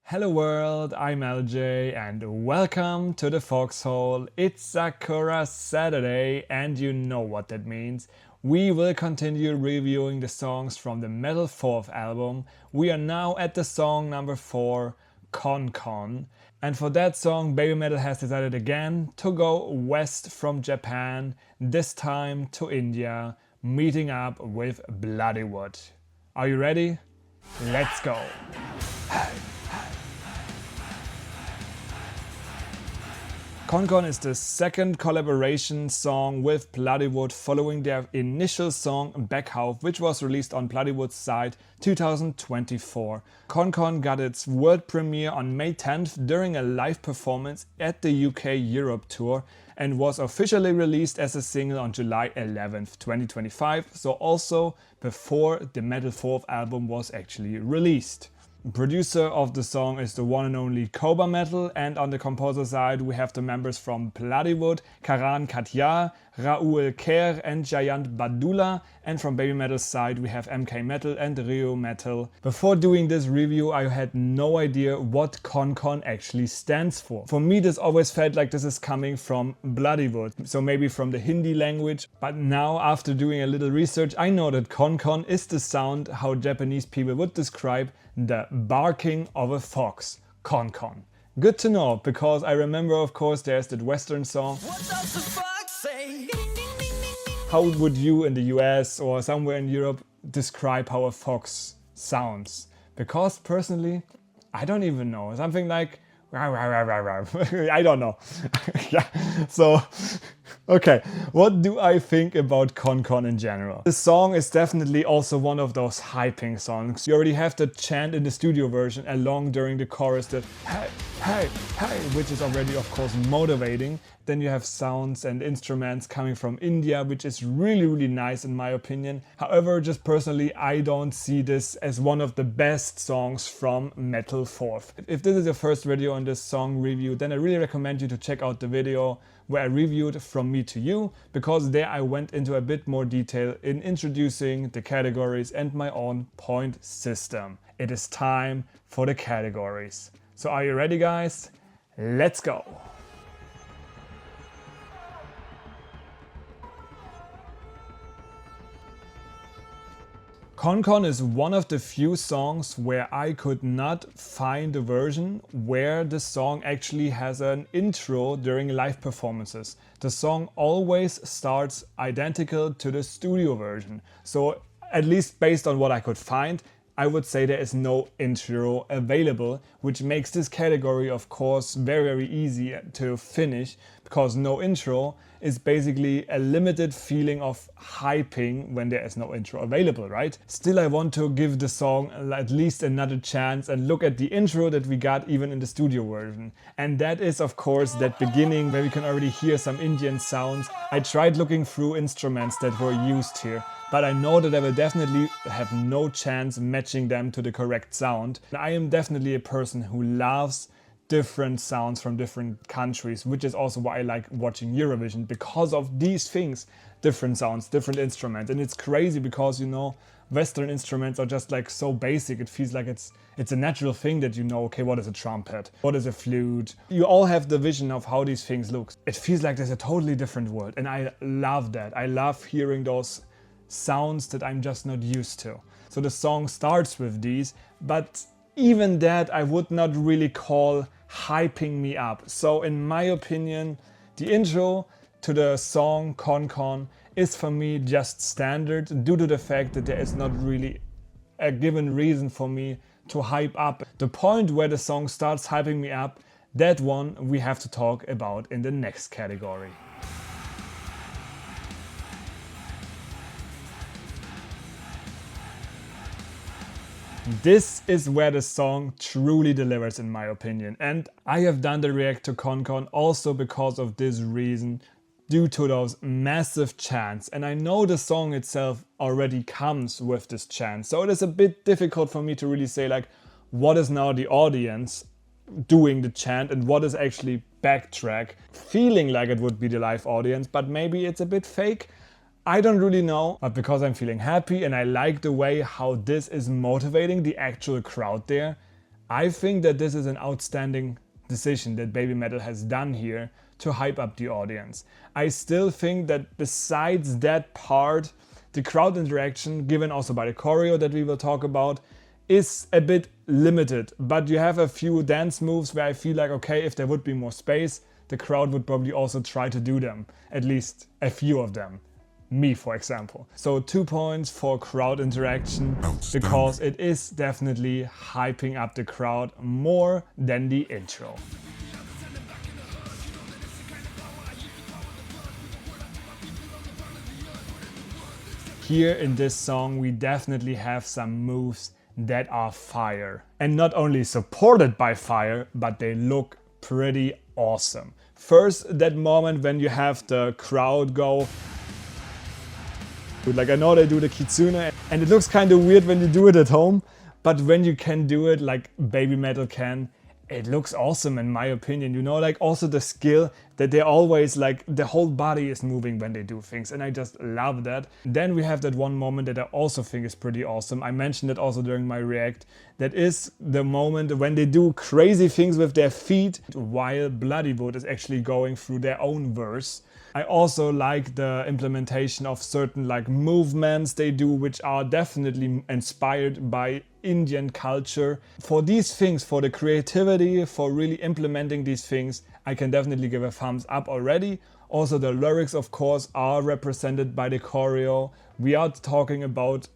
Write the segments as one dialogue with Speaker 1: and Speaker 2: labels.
Speaker 1: Hello world, I'm LJ and welcome to the Foxhole. It's Sakura Saturday and you know what that means. We will continue reviewing the songs from the Metal 4th album. We are now at the song number 4, Con Con. And for that song, Babymetal has decided again to go west from Japan, this time to India, meeting up with Bloodywood. Are you ready? Let's go! Con Con is the second collaboration song with Bloodywood following their initial song Backhouse, which was released on Bloodywood's site 2024. Con Con got its world premiere on May 10th during a live performance at the UK Europe tour and was officially released as a single on July 11th, 2025, so also before the Metal 4th album was actually released. Producer of the song is the one and only Babymetal, and on the composer side we have the members from Bloodywood, Karan Katya, Raoul Kher and Jayant Badula, and from Babymetal's side we have MK Metal and Rio Metal. Before doing this review I had no idea what Con Con actually stands for. For me this always felt like this is coming from Bloodywood, so maybe from the Hindi language, but now after doing a little research I know that Con Con is the sound how Japanese people would describe the barking of a fox. Con Con. Good to know, because I remember of course there's that western song. What does the fox say? How would you in the US or somewhere in Europe describe how a fox sounds? Because personally, I don't even know. Something like I don't know. Yeah, so okay, what do I think about Con Con in general? The song is definitely also one of those hyping songs. You already have the chant in the studio version along during the chorus, that hey, hey, hey, which is already of course motivating. Then you have sounds and instruments coming from India, which is really nice in my opinion. However, just personally, I don't see this as one of the best songs from Metal 4th. If this is your first video on this song review, then I really recommend you to check out the video where I reviewed From Me to You, because there I went into a bit more detail in introducing the categories and my own point system. It is time for the categories. So are you ready guys? Let's go! Con Con is one of the few songs where I could not find a version where the song actually has an intro during live performances. The song always starts identical to the studio version. So at least based on what I could find, I would say there is no intro available, which makes this category of course very easy to finish, because no intro is basically a limited feeling of hyping when there is no intro available, right? Still I want to give the song at least another chance and look at the intro that we got even in the studio version. And that is of course that beginning where we can already hear some Indian sounds. I tried looking through instruments that were used here, but I know that I will definitely have no chance matching them to the correct sound. I am definitely a person who loves different sounds from different countries, which is also why I like watching Eurovision, because of these things. Different sounds, different instruments. And it's crazy because, you know, Western instruments are just like so basic. It feels like it's a natural thing that you know, okay, what is a trumpet? What is a flute? You all have the vision of how these things look. It feels like there's a totally different world. And I love that. I love hearing those sounds that I'm just not used to. So the song starts with these, but even that I would not really call hyping me up. So in my opinion, the intro to the song Con Con is for me just standard, due to the fact that there is not really a given reason for me to hype up. The point where the song starts hyping me up, that one we have to talk about in the next category. This is where the song truly delivers in my opinion, and I have done the react to Con Con also because of this reason, due to those massive chants. And I know the song itself already comes with this chant, so it is a bit difficult for me to really say like what is now the audience doing the chant and what is actually backtrack, feeling like it would be the live audience, but maybe it's a bit fake. I don't really know, but because I'm feeling happy and I like the way how this is motivating the actual crowd there, I think that this is an outstanding decision that Babymetal has done here to hype up the audience. I still think that besides that part, the crowd interaction, given also by the choreo that we will talk about, is a bit limited. But you have a few dance moves where I feel like, okay, if there would be more space, the crowd would probably also try to do them. At least a few of them. Me, for example. So 2 points for crowd interaction, because it is definitely hyping up the crowd more than the intro. Here in this song we definitely have some moves that are fire. And not only supported by fire, but they look pretty awesome. First, that moment when you have the crowd go, like I know they do the kitsune and it looks kind of weird when you do it at home, but when you can do it like Babymetal can, it looks awesome in my opinion. You know, like also the skill that they always like the whole body is moving when they do things, and I just love that. Then we have that one moment that I also think is pretty awesome. I mentioned it also during my react. That is the moment when they do crazy things with their feet while Bloodywood is actually going through their own verse. I also like the implementation of certain like movements they do, which are definitely inspired by Indian culture. For these things, for the creativity, for really implementing these things, I can definitely give a thumbs up already. Also the lyrics, of course, are represented by the choreo. We are talking about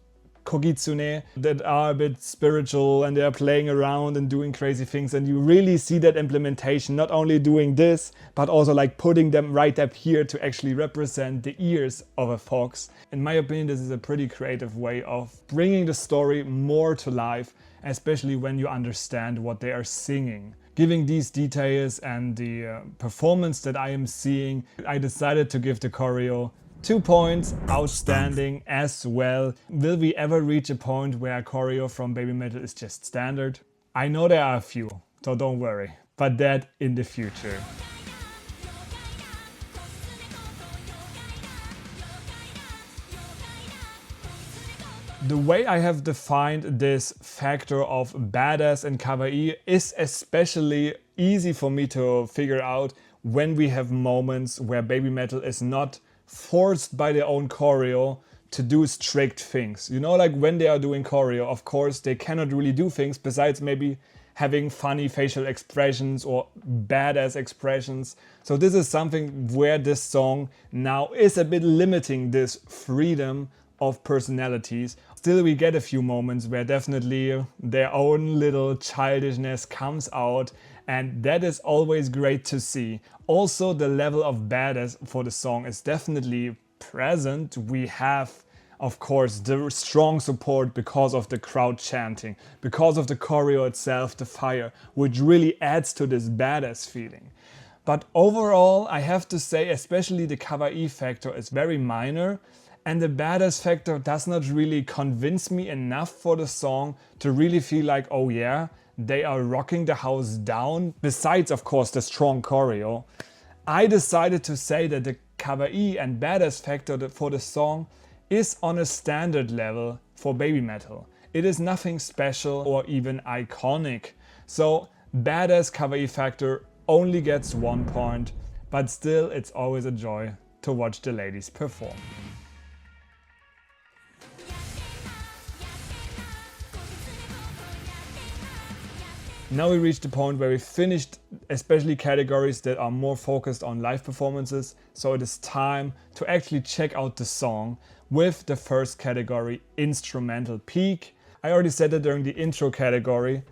Speaker 1: kogitsune that are a bit spiritual and they are playing around and doing crazy things, and you really see that implementation, not only doing this but also like putting them right up here to actually represent the ears of a fox. In my opinion, this is a pretty creative way of bringing the story more to life, especially when you understand what they are singing. Giving these details and the performance that I am seeing, I decided to give the choreo 2 points, outstanding as well. Will we ever reach a point where a choreo from Babymetal is just standard? I know there are a few, so don't worry, but that in the future. The way I have defined this factor of badass and kawaii is especially easy for me to figure out when we have moments where Babymetal is not forced by their own choreo to do strict things. You know, like when they are doing choreo, of course, they cannot really do things besides maybe having funny facial expressions or badass expressions. So this is something where this song now is a bit limiting this freedom of personalities. Still, we get a few moments where definitely their own little childishness comes out, and that is always great to see. Also, the level of badass for the song is definitely present. We have, of course, the strong support because of the crowd chanting, because of the choreo itself, the fire, which really adds to this badass feeling. But overall, I have to say, especially the kawaii factor is very minor, and the badass factor does not really convince me enough for the song to really feel like, oh yeah, they are rocking the house down. Besides, of course, the strong choreo, I decided to say that the kawaii and badass factor for the song is on a standard level for Babymetal. It is nothing special or even iconic. So badass kawaii factor only gets 1 point, but still it's always a joy to watch the ladies perform. Now we reached the point where we finished especially categories that are more focused on live performances, so it is time to actually check out the song with the first category, instrumental peak. I already said that during the intro category.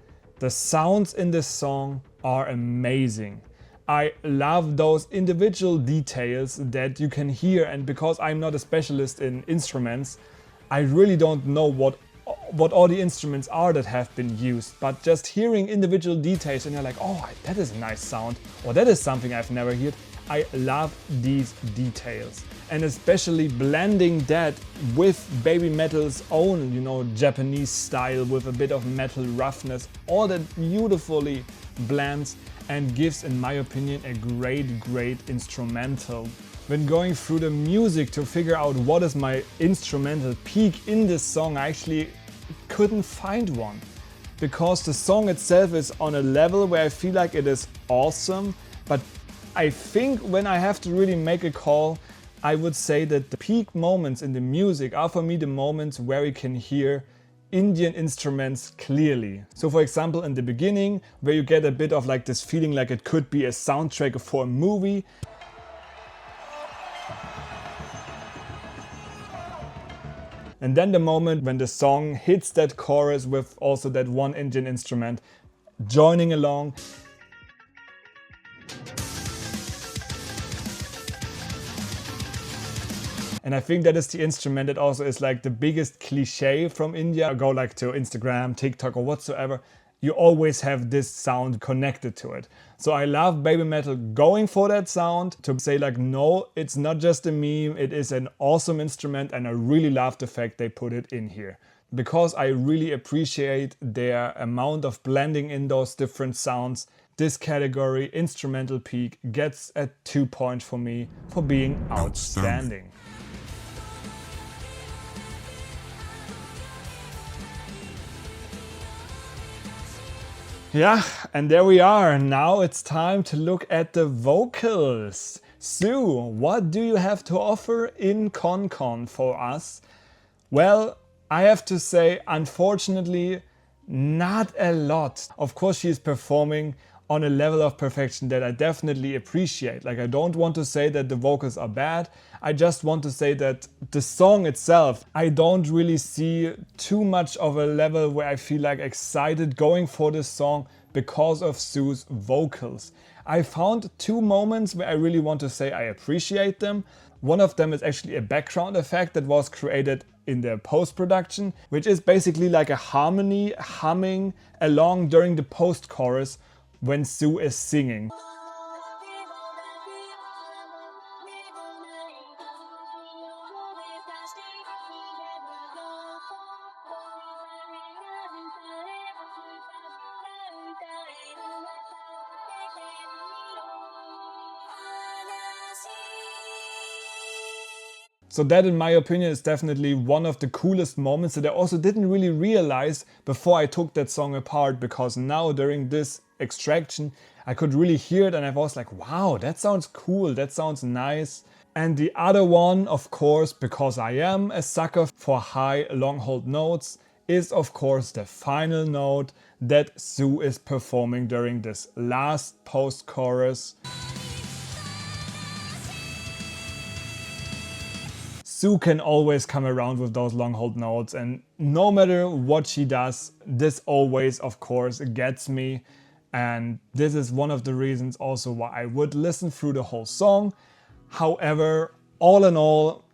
Speaker 1: The sounds in this song are amazing. I love those individual details that you can hear, and because I'm not a specialist in instruments, I really don't know what all the instruments are that have been used, but just hearing individual details and you're like, oh, that is a nice sound, or that is something I've never heard. I love these details, and especially blending that with Babymetal's own, you know, Japanese style with a bit of metal roughness. All that beautifully blends and gives, in my opinion, a great instrumental. When going through the music to figure out what is my instrumental peak in this song, I actually couldn't find one. because the song itself is on a level where I feel like it is awesome, but I think when I have to really make a call, I would say that the peak moments in the music are for me the moments where we can hear Indian instruments clearly. So for example in the beginning, where you get a bit of like this feeling like it could be a soundtrack for a movie. And then the moment when the song hits that chorus with also that one Indian instrument joining along. And I think that is the instrument that also is like the biggest cliche from India. Go like to Instagram, TikTok or whatsoever. You always have this sound connected to it. So I love Babymetal going for that sound to say like, no, it's not just a meme. It is an awesome instrument and I really love the fact they put it in here. Because I really appreciate their amount of blending in those different sounds. This category, Instrumental Peak, gets a 2 point for me for being outstanding. Yeah, and there we are. Now it's time to look at the vocals. Sue, what do you have to offer in ConCon for us? Well, I have to say, unfortunately, not a lot. Of course, she is performing on a level of perfection that I definitely appreciate. Like, I don't want to say that the vocals are bad. I just want to say that the song itself, I don't really see too much of a level where I feel like excited going for this song because of Sue's vocals. I found 2 moments where I really want to say I appreciate them. One of them is actually a background effect that was created in the post-production, which is basically like a harmony humming along during the post-chorus when Sue is singing. So that, in my opinion, is definitely one of the coolest moments that I also didn't really realize before I took that song apart, because now during this extraction I could really hear it and I was like, wow, that sounds cool, that sounds nice. And the other one, of course, because I am a sucker for high long hold notes, is of course the final note that Sue is performing during this last post-chorus. Sue can always come around with those long hold notes, and no matter what she does, this always, of course, gets me. And this is one of the reasons also why I would listen through the whole song. However, all in all,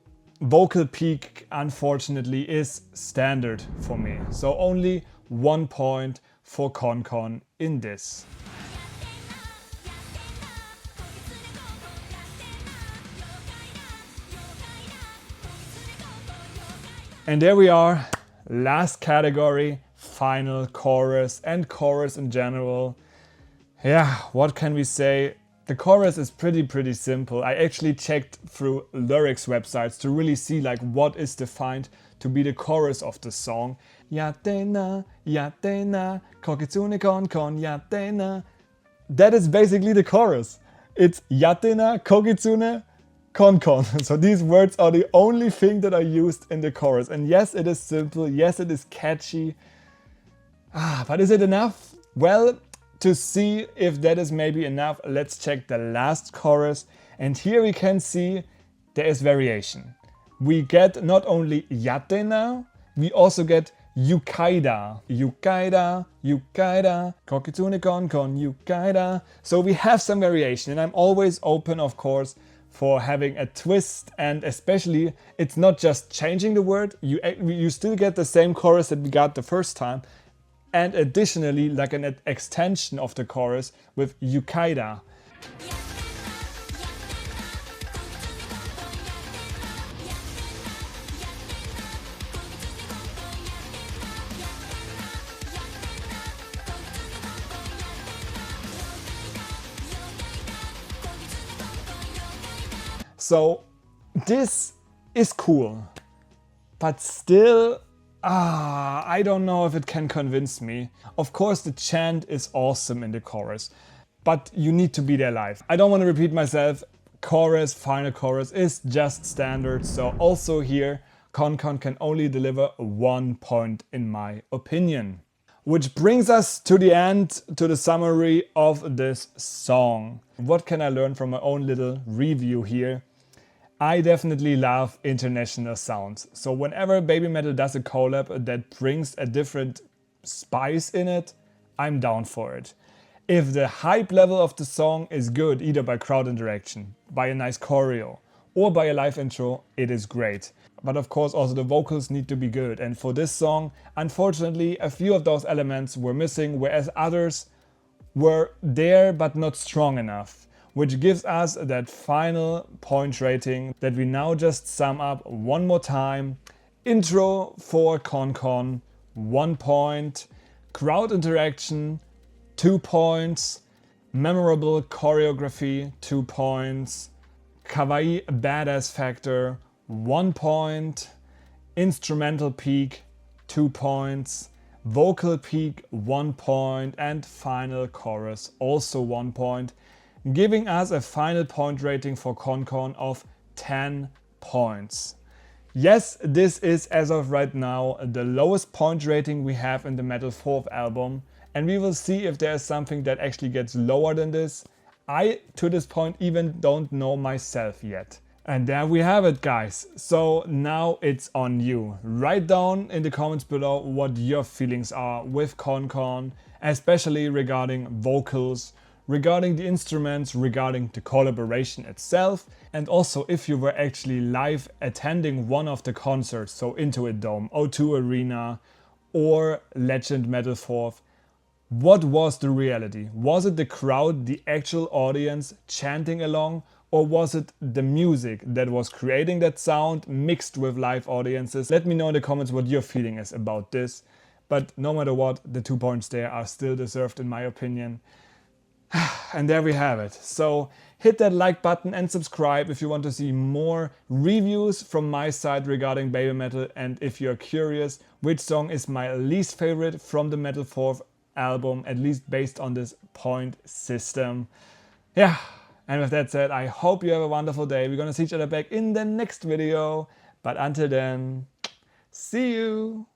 Speaker 1: vocal peak, unfortunately, is standard for me. So only 1 point for ConCon in this. And there we are, last category, final chorus and chorus in general. Yeah, what can we say? The chorus is pretty simple. I actually checked through lyrics websites to really see like what is defined to be the chorus of the song. Yatena, yatena, kokitsune kon yatena. That is basically the chorus. It's yatena, kokitsune, kon. So these words are the only thing that are used in the chorus. And yes, it is simple. Yes, it is catchy. But is it enough? Well, to see if that is maybe enough, let's check the last chorus. And here we can see there is variation. We get not only yatena, we also get yukaida. Yukaida, yukaida, kokitsune kon yukaida. So we have some variation, and I'm always open, of course, for having a twist, and especially it's not just changing the word, you still get the same chorus that we got the first time, and additionally like an extension of the chorus with yukaida. So this is cool, but still I don't know if it can convince me. Of course the chant is awesome in the chorus, but you need to be there live. I don't want to repeat myself, chorus, final chorus is just standard, so also here ConCon can only deliver 1 point in my opinion. Which brings us to the end, to the summary of this song. What can I learn from my own little review here? I definitely love international sounds. So whenever Babymetal does a collab that brings a different spice in it, I'm down for it. If the hype level of the song is good, either by crowd interaction, by a nice choreo, or by a live intro, it is great. But of course also the vocals need to be good, and for this song, unfortunately, a few of those elements were missing, whereas others were there but not strong enough, which gives us that final point rating that we now just sum up one more time. Intro for ConCon, 1 point. Crowd interaction, 2 points. Memorable choreography, 2 points. Kawaii badass factor, 1 point. Instrumental peak, 2 points. Vocal peak, 1 point. And final chorus, also 1 point. Giving us a final point rating for ConCon of 10 points. Yes, this is as of right now the lowest point rating we have in the Metal 4th album, and we will see if there is something that actually gets lower than this. I, to this point, even don't know myself yet. And there we have it, guys. So now it's on you. Write down in the comments below what your feelings are with ConCon, especially regarding vocals, regarding the instruments, regarding the collaboration itself, and also if you were actually live attending one of the concerts, so Intuit Dome, O2 Arena, or Legend Metal 4th. What was the reality? Was it the crowd, the actual audience chanting along, or was it the music that was creating that sound mixed with live audiences? Let me know in the comments what your feeling is about this. But no matter what, the 2 points there are still deserved in my opinion. And there we have it. So hit that like button and subscribe if you want to see more reviews from my side regarding Babymetal, and if you're curious which song is my least favorite from the Metal 4th album, at least based on this point system. Yeah, and with that said, I hope you have a wonderful day. We're gonna see each other back in the next video, but until then, see you!